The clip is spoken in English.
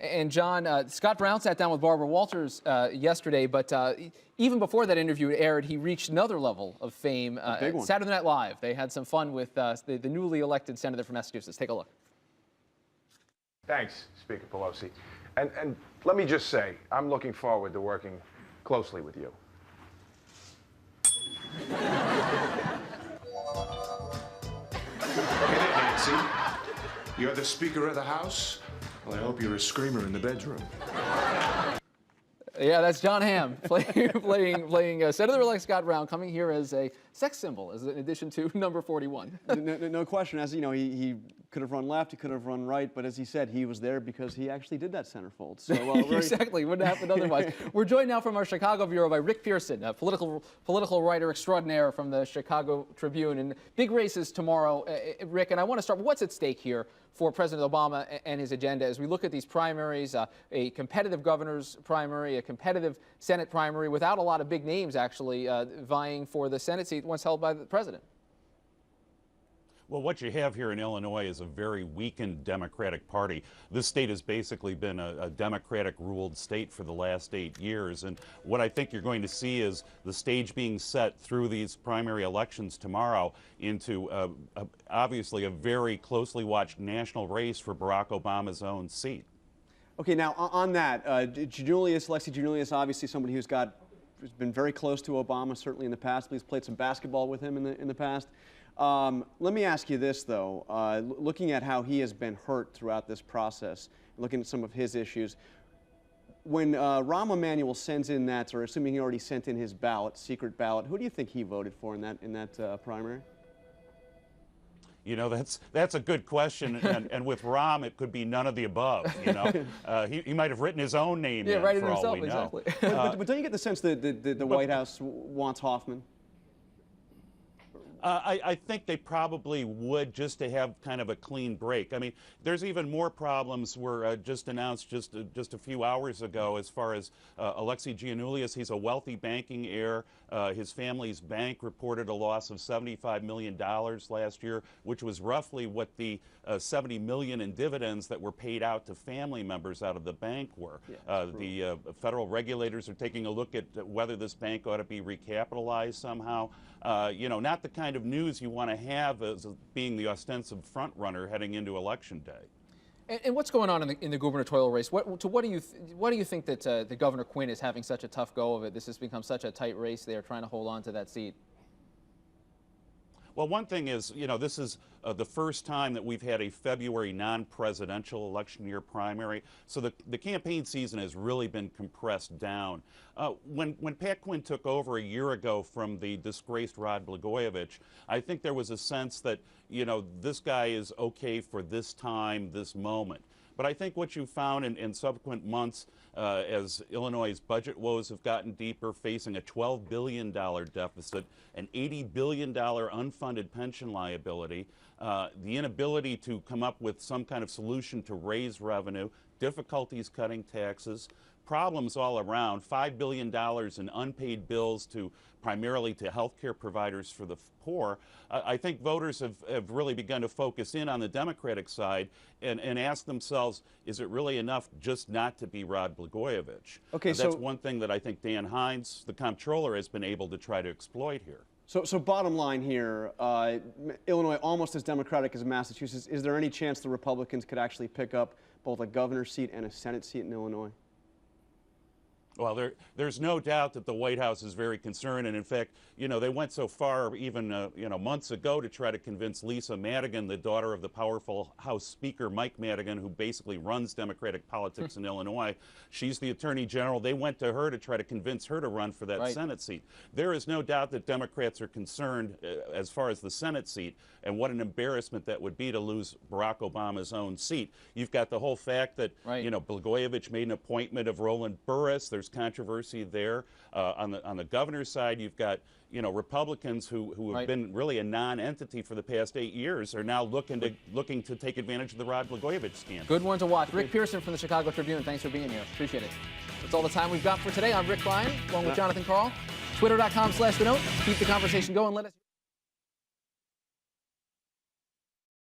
And John, Scott Brown sat down with Barbara Walters yesterday, but even before that interview aired, he reached another level of fame. Big one. Saturday Night Live, they had some fun with the newly elected senator from Massachusetts. Take a look. Thanks, Speaker Pelosi. And let me just say, I'm looking forward to working closely with you. Get it, Nancy. You're the Speaker of the House? Well, I hope you're a screamer in the bedroom. Yeah, that's John Hamm playing Senator-elect Scott Brown, coming here as a sex symbol, as in addition to number 41. No question. As you know, he could have run left, he could have run right, but as he said, he was there because he actually did that centerfold. So exactly, wouldn't happen otherwise. We're joined now from our Chicago bureau by Rick Pearson, a political writer extraordinaire from the Chicago Tribune, and big races tomorrow. Rick, and I want to start. What's at stake here for President Obama and his agenda as we look at these primaries, a competitive governor's primary, a competitive Senate primary without a lot of big names actually vying for the Senate seat once held by the president? Well, what you have here in Illinois is a very weakened Democratic Party. This state has basically been a Democratic-ruled state for the last 8 years. And what I think you're going to see is the stage being set through these primary elections tomorrow into obviously a very closely watched national race for Barack Obama's own seat. Okay, now on that, Alexi Giannoulias, obviously somebody who's been very close to Obama, certainly in the past. He's played some basketball with him in the past. Let me ask you this, though. Looking at how he has been hurt throughout this process, looking at some of his issues, when Rahm Emanuel sends in that, or assuming he already sent in his ballot, secret ballot, who do you think he voted for in that primary? You know, that's a good question, and with Rahm, it could be none of the above. You know, he might have written his own name in, right for all himself, we know. exactly. But don't you get the sense that the White House wants Hoffman? I think they probably would, just to have kind of a clean break. I mean, there's even more problems were just announced just a few hours ago as far as Alexi Giannoulias. He's a wealthy banking heir. His family's bank reported a loss of $75 million last year, which was roughly what the $70 million in dividends that were paid out to family members out of the bank were. Yeah, the federal regulators are taking a look at whether this bank ought to be recapitalized somehow. You know, not the kind of news you want to have as being the ostensive front runner heading into Election Day. And what's going on in the gubernatorial race? What do you think that the Governor Quinn is having such a tough go of it? This has become such a tight race. They're trying to hold on to that seat. Well, one thing is, you know, this is the first time that we've had a February non-presidential election year primary, so the campaign season has really been compressed down. When Pat Quinn took over a year ago from the disgraced Rod Blagojevich, I think there was a sense that, you know, this guy is okay for this time, this moment. But I think what you found in subsequent months, as Illinois' budget woes have gotten deeper, facing a $12 billion deficit, an $80 billion unfunded pension liability, the inability to come up with some kind of solution to raise revenue, difficulties cutting taxes, problems all around, $5 billion in unpaid bills primarily to health care providers for the poor. I think voters have really begun to focus in on the Democratic side and ask themselves, is it really enough just not to be Rod Blagojevich? Okay, that's one thing that I think Dan Hines, the comptroller, has been able to try to exploit here. So bottom line here, Illinois almost as Democratic as Massachusetts. Is there any chance the Republicans could actually pick up both a governor's seat and a Senate seat in Illinois? Well, there's no doubt that the White House is very concerned, and in fact, you know, they went so far even you know, months ago to try to convince Lisa Madigan, the daughter of the powerful House Speaker Mike Madigan, who basically runs Democratic politics in Illinois. She's the Attorney General. They went to her to try to convince her to run for that Senate seat. There is no doubt that Democrats are concerned as far as the Senate seat and what an embarrassment that would be to lose Barack Obama's own seat. You've got the whole fact that you know, Blagojevich made an appointment of Roland Burris. There's controversy there. On the governor's side, you've got, you know, Republicans who have been really a non-entity for the past 8 years are now looking to take advantage of the Rod Blagojevich scandal. Good one to watch. Rick Pearson from the Chicago Tribune, thanks for being here. Appreciate it. That's all the time we've got for today. I'm Rick Bryan, along with Jonathan Karl. Twitter.com/TheNote. Keep the conversation going. Let us